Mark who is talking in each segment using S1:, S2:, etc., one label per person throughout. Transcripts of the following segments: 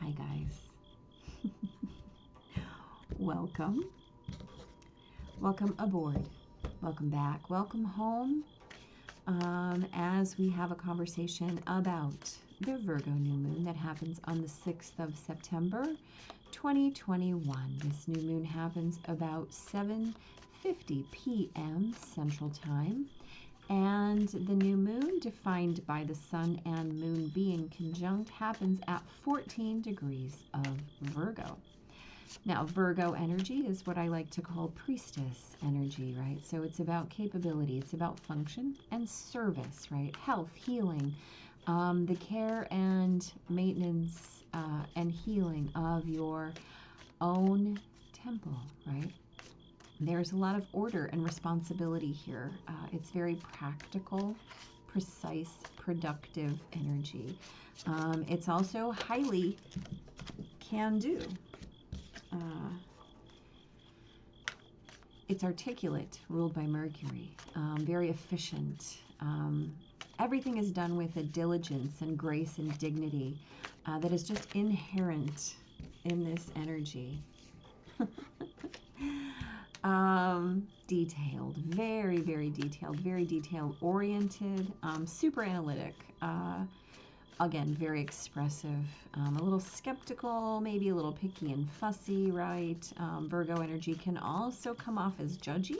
S1: Hi guys. Welcome. Welcome aboard. Welcome back. Welcome home. As we have a conversation about the Virgo new moon that happens on the 6th of September 2021. This new moon happens about 7:50 p.m. Central Time. And the new moon, defined by the sun and moon being conjunct, happens at 14 degrees of Virgo. Now, Virgo energy is what I like to call priestess energy, right? So it's about capability, it's about function and service, right? Health, healing, the care and maintenance and healing of your own temple, right? There's a lot of order and responsibility here. It's very practical, precise, productive energy. It's also highly can-do. It's articulate, ruled by Mercury, very efficient. Everything is done with a diligence and grace and dignity that is just inherent in this energy. Detailed, very, very detailed, very detail oriented, super analytic, again, very expressive, a little skeptical, maybe a little picky and fussy, right? Virgo energy can also come off as judgy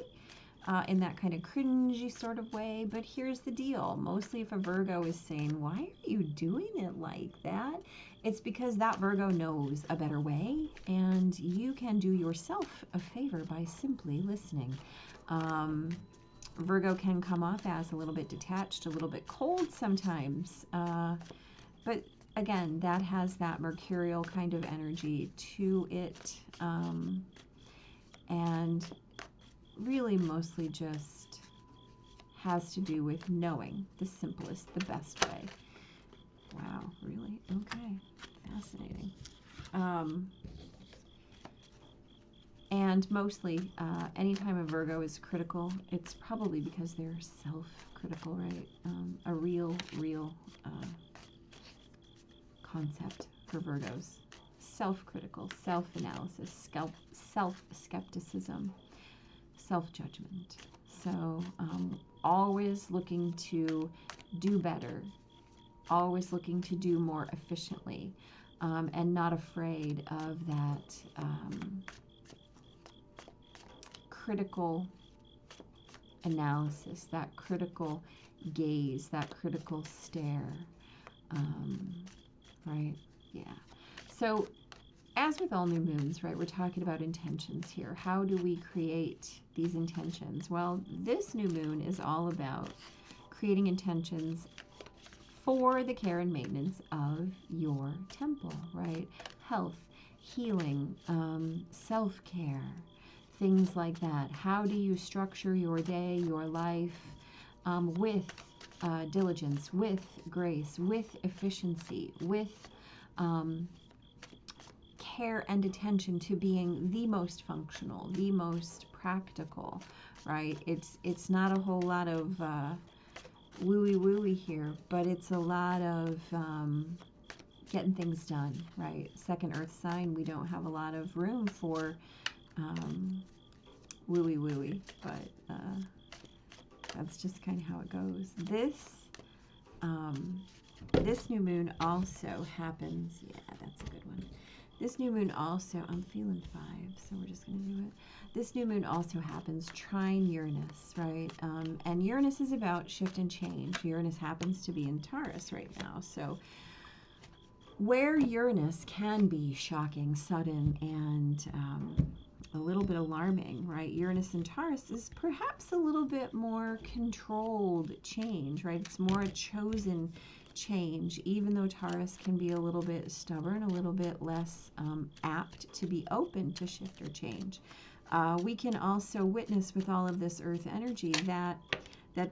S1: in that kind of cringy sort of way, but here's the deal. Mostly if a Virgo is saying, why are you doing it like that? It's because that Virgo knows a better way, and you can do yourself a favor by simply listening. Virgo can come off as a little bit detached, a little bit cold sometimes, but again, that has that mercurial kind of energy to it, and really mostly just has to do with knowing the simplest, the best way. Wow, really? Okay, fascinating. And mostly, anytime a Virgo is critical, it's probably because they're self-critical, right? A real concept for Virgos. Self-critical, self-analysis, self-skepticism, self-judgment. So always looking to do better, always looking to do more efficiently, and not afraid of that critical analysis, that critical gaze, that critical stare, right? Yeah. So as with all new moons, right, we're talking about intentions here. How do we create these intentions? Well, this new moon is all about creating intentions for the care and maintenance of your temple, right? Health, healing, self-care, things like that. How do you structure your day, your life, with diligence, with grace, with efficiency, with care and attention to being the most functional, the most practical, right? It's not a whole lot of wooey here, but it's a lot of getting things done, right? Second earth sign, we don't have a lot of room for wooey, but that's just kind of how it goes. This new moon also happens, yeah, that's a good one. This new moon also, I'm feeling 5, so we're just going to do it. This new moon also happens trine Uranus, right? And Uranus is about shift and change. Uranus happens to be in Taurus right now. So where Uranus can be shocking, sudden, and a little bit alarming, right? Uranus in Taurus is perhaps a little bit more controlled change, right? It's more a chosen change, even though Taurus can be a little bit stubborn, a little bit less apt to be open to shift or change. We can also witness with all of this earth energy that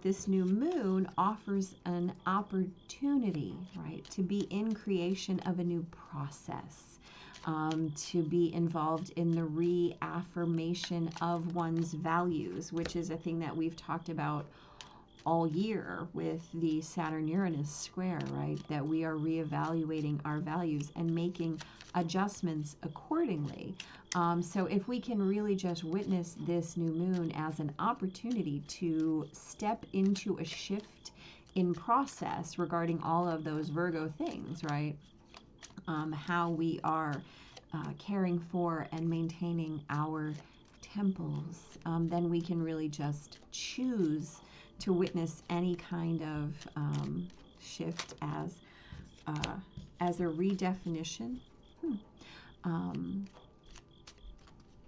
S1: this new moon offers an opportunity, right, to be in creation of a new process, to be involved in the reaffirmation of one's values, which is a thing that we've talked about all year with the Saturn-Uranus square, right? That we are reevaluating our values and making adjustments accordingly. So if we can really just witness this new moon as an opportunity to step into a shift in process regarding all of those Virgo things, right? How we are caring for and maintaining our temples, then we can really just choose to witness any kind of shift as a redefinition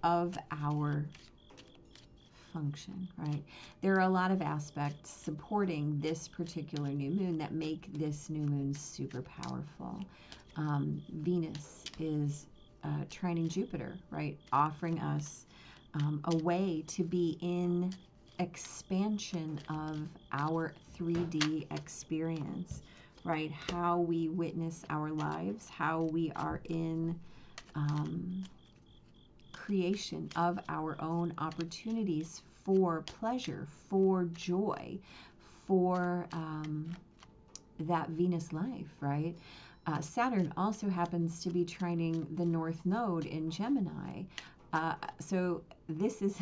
S1: of our function, right? There are a lot of aspects supporting this particular new moon that make this new moon super powerful. Venus is trining Jupiter, right? Offering us a way to be in expansion of our 3D experience, right? How we witness our lives, how we are in creation of our own opportunities for pleasure, for joy, for that Venus life, right? Saturn also happens to be trining the North Node in Gemini. So this is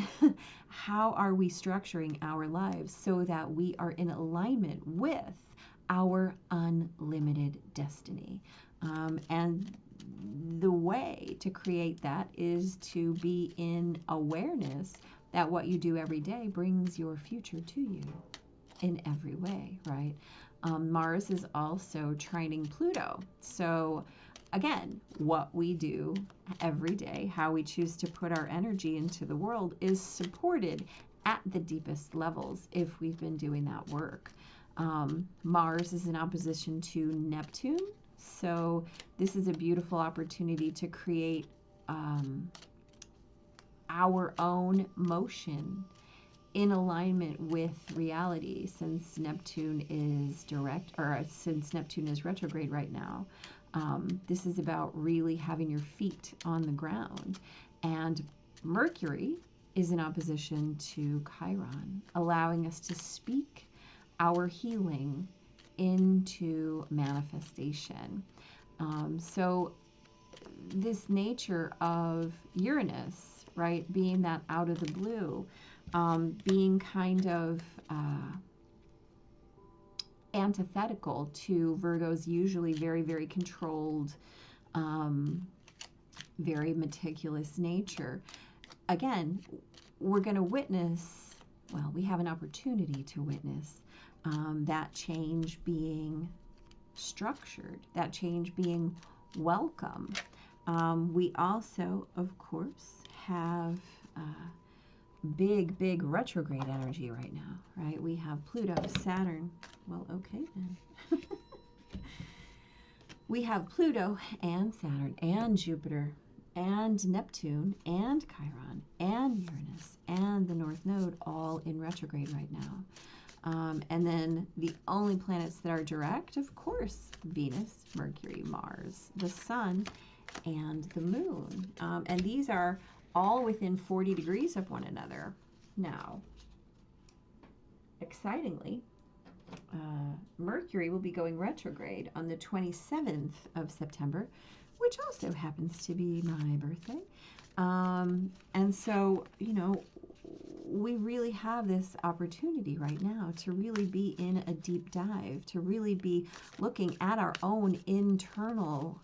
S1: how are we structuring our lives so that we are in alignment with our unlimited destiny. And the way to create that is to be in awareness that what you do every day brings your future to you in every way, right? Mars is also trining Pluto. So again, what we do every day, how we choose to put our energy into the world is supported at the deepest levels if we've been doing that work. Mars is in opposition to Neptune. So this is a beautiful opportunity to create our own motion in alignment with reality, since Neptune is since Neptune is retrograde right now. This is about really having your feet on the ground. And Mercury is in opposition to Chiron, allowing us to speak our healing into manifestation. So this nature of Uranus, right, being that out of the blue, being kind of antithetical to Virgo's usually very, very controlled, very meticulous nature. Again, we're going to witness, well, we have an opportunity to witness that change being structured, that change being welcome. We also, of course, have big retrograde energy right now, right? We have Pluto, Saturn. Well, okay then. We have Pluto and Saturn and Jupiter and Neptune and Chiron and Uranus and the North Node all in retrograde right now. And then the only planets that are direct, of course, Venus, Mercury, Mars, the Sun, and the Moon. And these are all within 40 degrees of one another. Now, excitingly, Mercury will be going retrograde on the 27th of September, which also happens to be my birthday. And so, you know, we really have this opportunity right now to really be in a deep dive, to really be looking at our own internal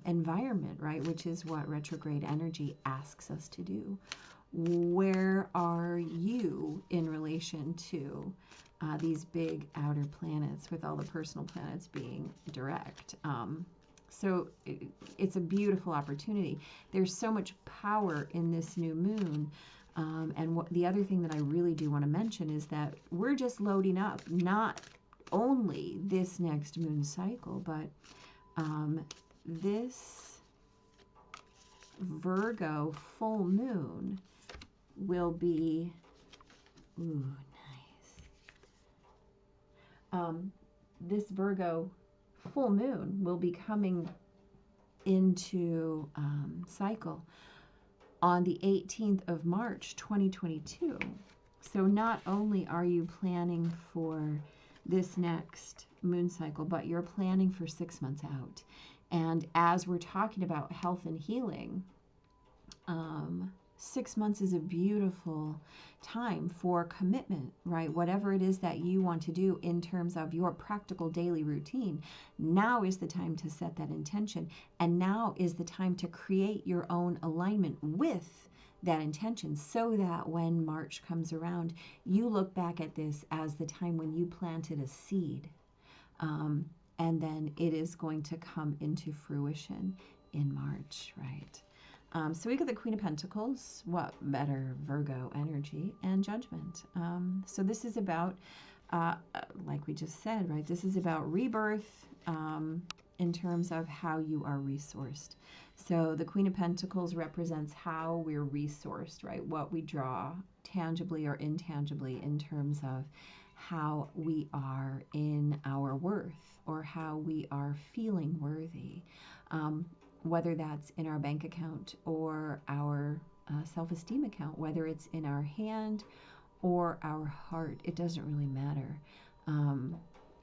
S1: environment, right? Which is what retrograde energy asks us to do. Where are you in relation to these big outer planets, with all the personal planets being direct? So it's a beautiful opportunity. There's so much power in this new moon. And the other thing that I really do want to mention is that we're just loading up not only this next moon cycle, but this Virgo full moon will be, ooh, nice. This Virgo full moon will be coming into cycle on the 18th of March, 2022. So not only are you planning for this next moon cycle, but you're planning for 6 months out. And as we're talking about health and healing, 6 months is a beautiful time for commitment, right? Whatever it is that you want to do in terms of your practical daily routine, now is the time to set that intention. And now is the time to create your own alignment with that intention, so that when March comes around, you look back at this as the time when you planted a seed. And then it is going to come into fruition in March, right? So we got the Queen of Pentacles. What better Virgo energy and Judgment. So this is about, like we just said, right? This is about rebirth in terms of how you are resourced. So the Queen of Pentacles represents how we're resourced, right? What we draw tangibly or intangibly in terms of how we are in our worth, or how we are feeling worthy, whether that's in our bank account or our self-esteem account, whether it's in our hand or our heart, it doesn't really matter.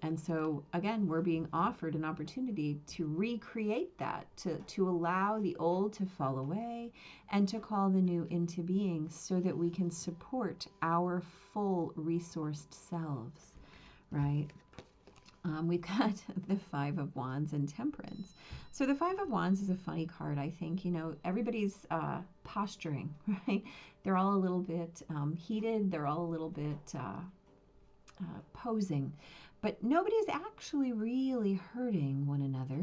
S1: And so, again, we're being offered an opportunity to recreate that, to allow the old to fall away and to call the new into being, so that we can support our full resourced selves, right? We've got the Five of Wands and Temperance. So the Five of Wands is a funny card, I think. You know, everybody's posturing, right? They're all a little bit heated. They're all a little bit posing. But nobody's actually really hurting one another.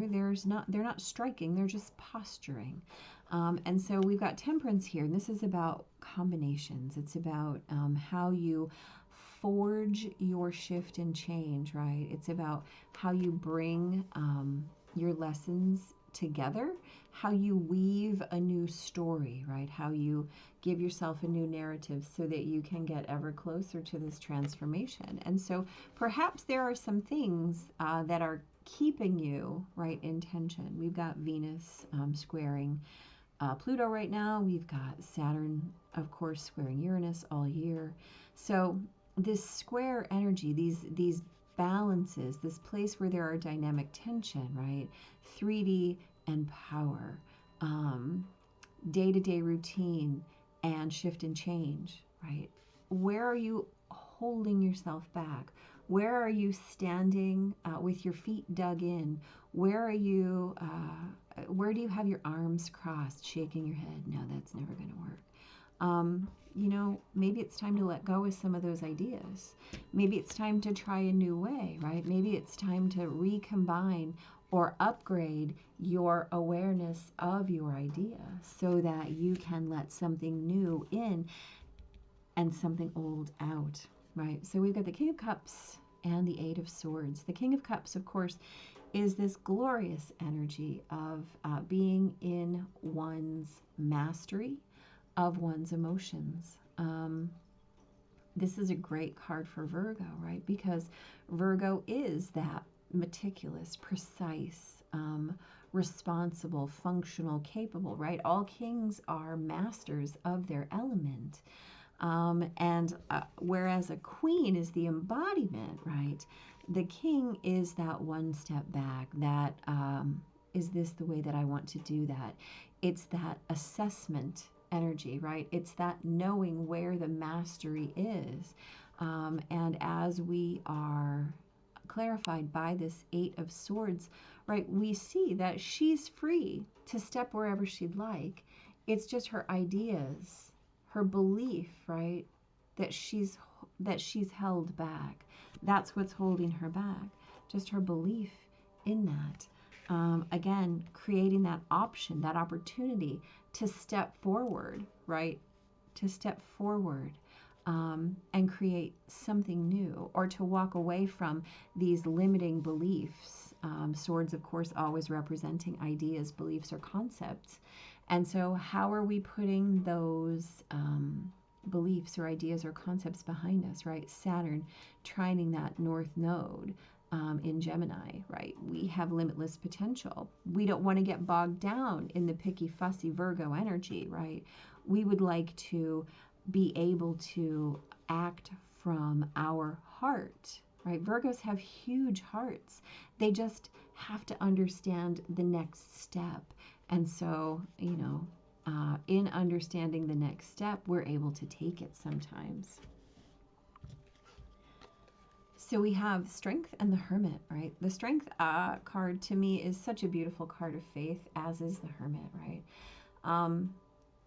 S1: They're not striking. They're just posturing. And so we've got Temperance here. And this is about combinations. It's about how you forge your shift and change, right? It's about how you bring your lessons together, how you weave a new story, right? How you give yourself a new narrative so that you can get ever closer to this transformation. And so perhaps there are some things that are keeping you, right, in tension. We've got Venus squaring Pluto right now. We've got Saturn, of course, squaring Uranus all year. So this square energy, these balances, this place where there are dynamic tension, right? 3D and power, day-to-day routine and shift and change, right? Where are you holding yourself back? Where are you standing with your feet dug in? Where are you, where do you have your arms crossed, shaking your head? No, that's never going to work. You know, maybe it's time to let go of some of those ideas. Maybe it's time to try a new way, right? Maybe it's time to recombine or upgrade your awareness of your idea so that you can let something new in and something old out, right? So we've got the King of Cups and the Eight of Swords. The King of Cups, of course, is this glorious energy of being in one's mastery of one's emotions. This is a great card for Virgo, right? Because Virgo is that meticulous, precise, responsible, functional, capable, right? All kings are masters of their element. Whereas a queen is the embodiment, right? The king is that one step back, that is this the way that I want to do that? It's that assessment energy, right? It's that knowing where the mastery is. And as we are clarified by this Eight of Swords, right, we see that she's free to step wherever she'd like. It's just her ideas, her belief, right, that she's held back. That's what's holding her back, just her belief in that. Again, creating that option, that opportunity to step forward, right? To step forward and create something new, or to walk away from these limiting beliefs. Swords, of course, always representing ideas, beliefs, or concepts. And so how are we putting those beliefs or ideas or concepts behind us, right? Saturn trining that North Node. In Gemini, right? We have limitless potential. We don't want to get bogged down in the picky, fussy Virgo energy, right? We would like to be able to act from our heart, right? Virgos have huge hearts. They just have to understand the next step. And so, you know, in understanding the next step, we're able to take it sometimes. So we have Strength and the Hermit, right? The Strength card to me is such a beautiful card of faith, as is the Hermit, right?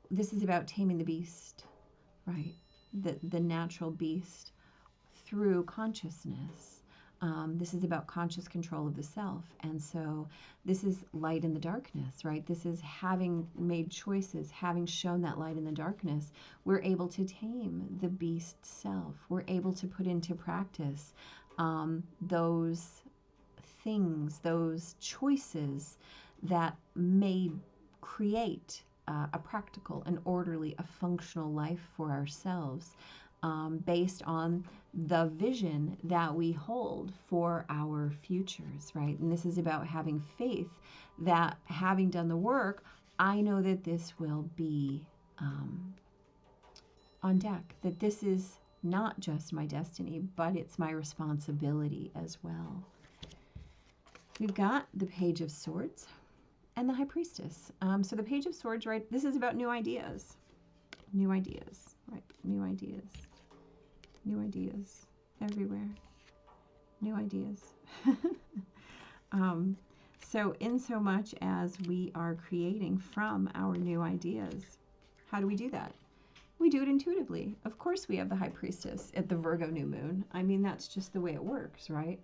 S1: This is about taming the beast, right? The natural beast through consciousness. This is about conscious control of the self. And so this is light in the darkness, right? This is having made choices, having shown that light in the darkness. We're able to tame the beast self. We're able to put into practice those things, those choices that may create a practical, an orderly, a functional life for ourselves. Based on the vision that we hold for our futures, right? And this is about having faith that, having done the work, I know that this will be on deck, that this is not just my destiny, but it's my responsibility as well. We've got the Page of Swords and the High Priestess. So the Page of Swords, right? This is about new ideas. New ideas, right? New ideas. New ideas everywhere. New ideas. So in so much as we are creating from our new ideas, how do we do that? We do it intuitively. Of course we have the High Priestess at the Virgo New Moon. I mean, that's just the way it works, right?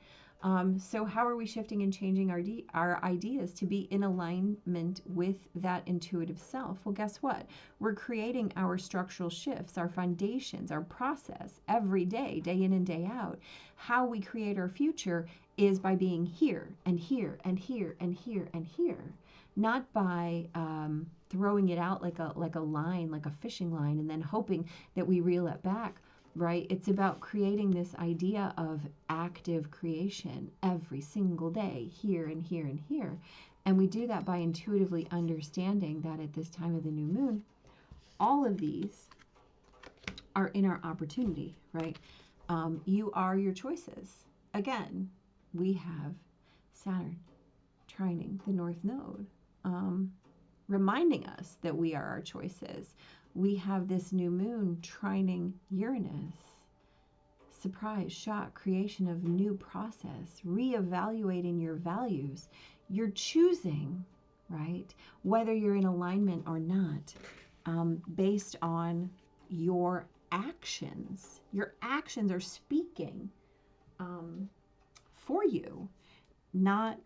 S1: So how are we shifting and changing our ideas to be in alignment with that intuitive self? Well, guess what? We're creating our structural shifts, our foundations, our process every day, day in and day out. How we create our future is by being here and here and here and here and here, not by throwing it out like a line, like a fishing line, and then hoping that we reel it back. Right? It's about creating this idea of active creation every single day, here and here and here. And we do that by intuitively understanding that at this time of the new moon, all of these are in our opportunity, right? You are your choices. Again, we have Saturn trining the North Node, reminding us that we are our choices. We have this new moon trining Uranus. Surprise, shock, creation of new process, reevaluating your values. You're choosing, right, whether you're in alignment or not, based on your actions. Your actions are speaking for you, not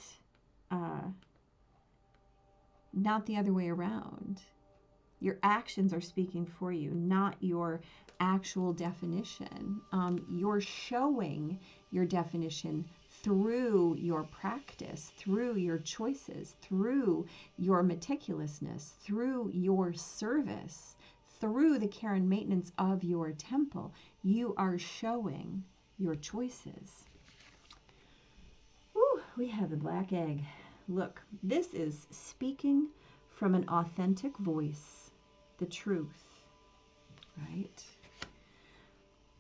S1: the other way around. Your actions are speaking for you, not your actual definition. You're showing your definition through your practice, through your choices, through your meticulousness, through your service, through the care and maintenance of your temple. You are showing your choices. Woo, we have the Black Egg. Look, this is speaking from an authentic voice. The truth, right?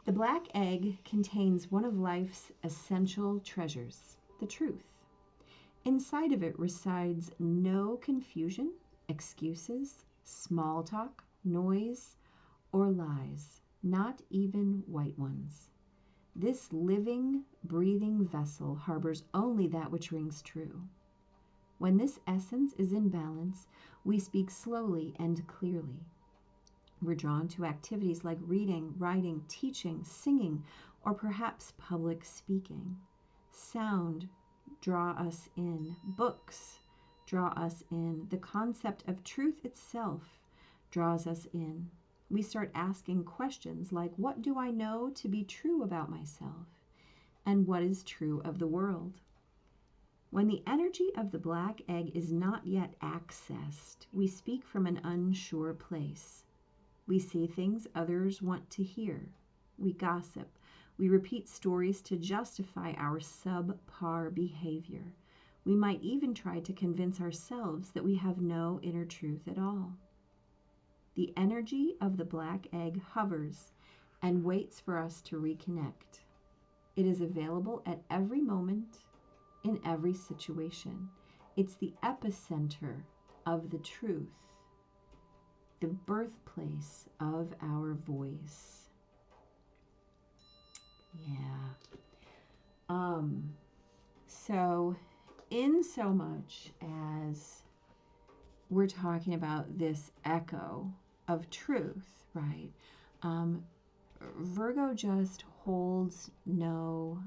S1: The black egg contains one of life's essential treasures, the truth. Inside of it resides no confusion, excuses, small talk, noise, or lies, not even white ones. This living, breathing vessel harbors only that which rings true. When this essence is in balance, we speak slowly and clearly. We're drawn to activities like reading, writing, teaching, singing, or perhaps public speaking. Sound draw us in. Books draw us in. The concept of truth itself draws us in. We start asking questions like, what do I know to be true about myself? And what is true of the world? When the energy of the black egg is not yet accessed, we speak from an unsure place. We say things others want to hear. We gossip. We repeat stories to justify our subpar behavior. We might even try to convince ourselves that we have no inner truth at all. The energy of the black egg hovers and waits for us to reconnect. It is available at every moment, in every situation. It's the epicenter of the truth, the birthplace of our voice. Yeah. So in so much as we're talking about this echo of truth, right? Virgo just holds no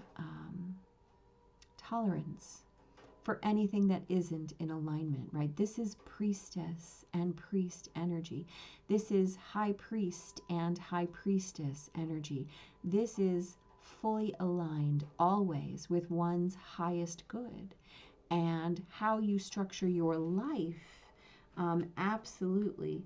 S1: tolerance for anything that isn't in alignment, right? This is priestess and priest energy. This is high priest and high priestess energy. This is fully aligned always with one's highest good. And how you structure your life, absolutely,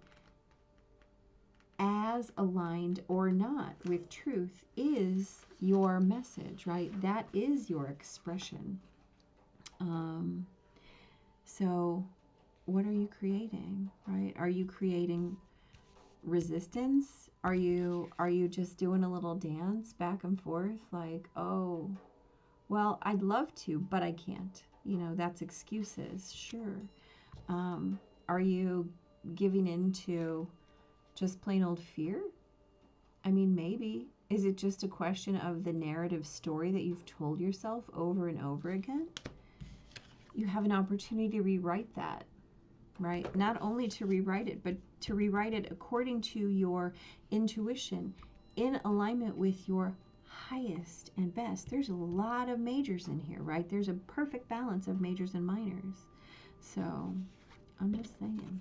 S1: as aligned or not with truth, is your message, right? That is your expression. So what are you creating, right? Are you creating resistance? Are you just doing a little dance back and forth like, oh, well, I'd love to, but I can't. You know, that's excuses. Sure. Are you giving in to just plain old fear? I mean, maybe. Is it just a question of the narrative story that you've told yourself over and over again? You have an opportunity to rewrite that, right? Not only to rewrite it, but to rewrite it according to your intuition, in alignment with your highest and best. There's a lot of majors in here, right? There's a perfect balance of majors and minors. So I'm just saying,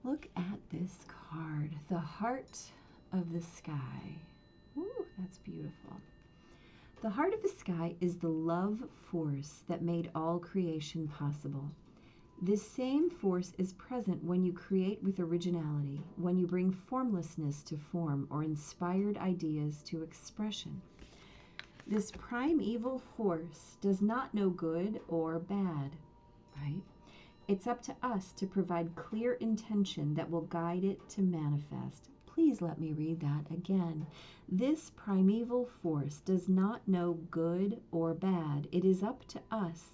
S1: look at this card, the heart of the sky. Ooh, that's beautiful. The heart of the sky is the love force that made all creation possible. This same force is present when you create with originality, when you bring formlessness to form or inspired ideas to expression. This primeval force does not know good or bad, right? It's up to us to provide clear intention that will guide it to manifest. Please let me read that again. This primeval force does not know good or bad. It is up to us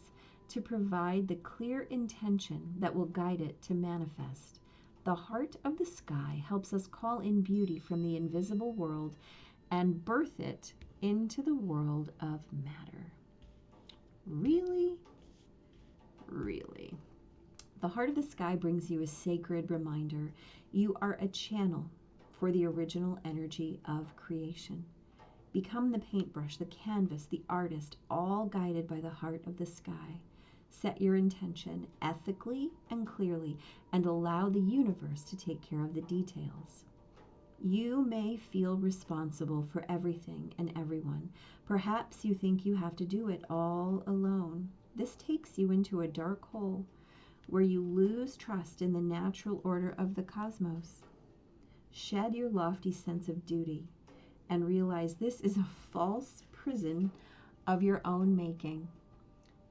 S1: to provide the clear intention that will guide it to manifest. The heart of the sky helps us call in beauty from the invisible world and birth it into the world of matter. Really? Really? The heart of the sky brings you a sacred reminder. You are a channel for the original energy of creation. Become the paintbrush, the canvas, the artist, all guided by the heart of the sky. Set your intention ethically and clearly, and allow the universe to take care of the details. You may feel responsible for everything and everyone. Perhaps you think you have to do it all alone. This takes you into a dark hole where you lose trust in the natural order of the cosmos. Shed your lofty sense of duty and realize this is a false prison of your own making.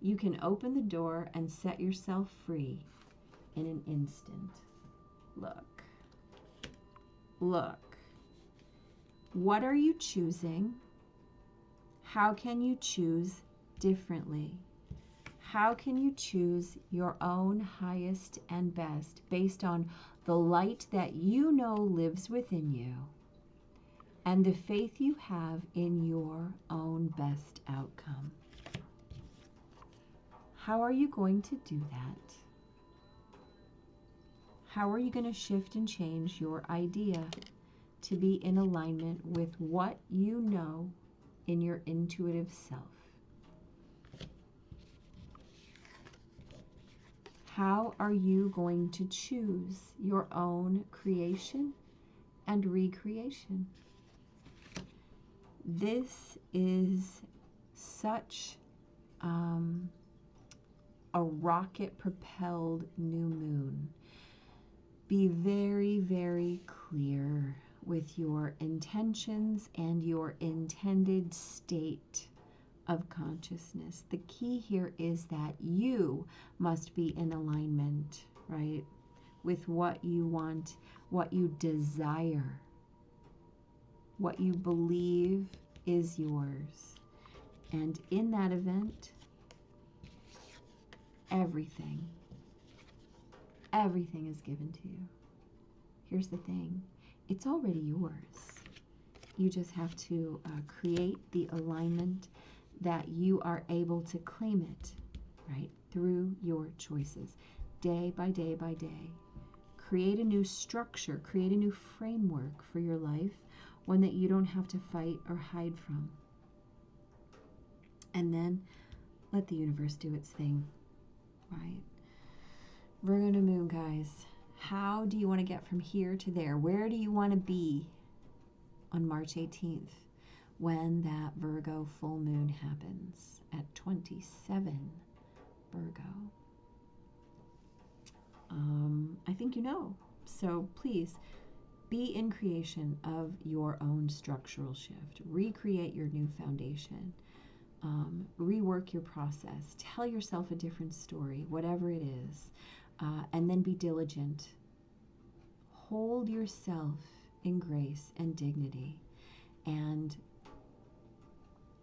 S1: You can open the door and set yourself free in an instant. Look. Look. What are you choosing? How can you choose differently? How can you choose your own highest and best based on the light that you know lives within you and the faith you have in your own best outcome? How are you going to do that? How are you going to shift and change your idea to be in alignment with what you know in your intuitive self? How are you going to choose your own creation and recreation? This is such a rocket-propelled new moon. Be very, very clear with your intentions and your intended state of consciousness. The key here is that you must be in alignment, right, with what you want what you desire, what you believe is yours. And in that event, everything is given to you. Here's the thing, it's already yours. You just have to create the alignment that you are able to claim it, right, through your choices, day by day by day. Create a new structure, create a new framework for your life, one that you don't have to fight or hide from. And then let the universe do its thing, right? Virgo New Moon, guys. How do you want to get from here to there? Where do you want to be on March 18th when that Virgo full moon happens at 27 Virgo? I think you know. So please be in creation of your own structural shift. Recreate your new foundation. Rework your process. Tell yourself a different story, whatever it is. And then be diligent. Hold yourself in grace and dignity, and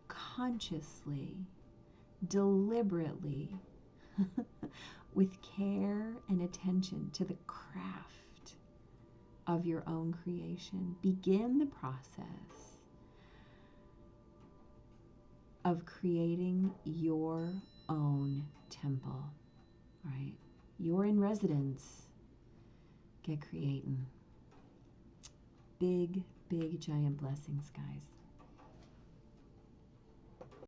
S1: consciously, deliberately, with care and attention to the craft of your own creation, begin the process of creating your own temple, right? You're in residence. Get creating. Big, big, giant blessings, guys.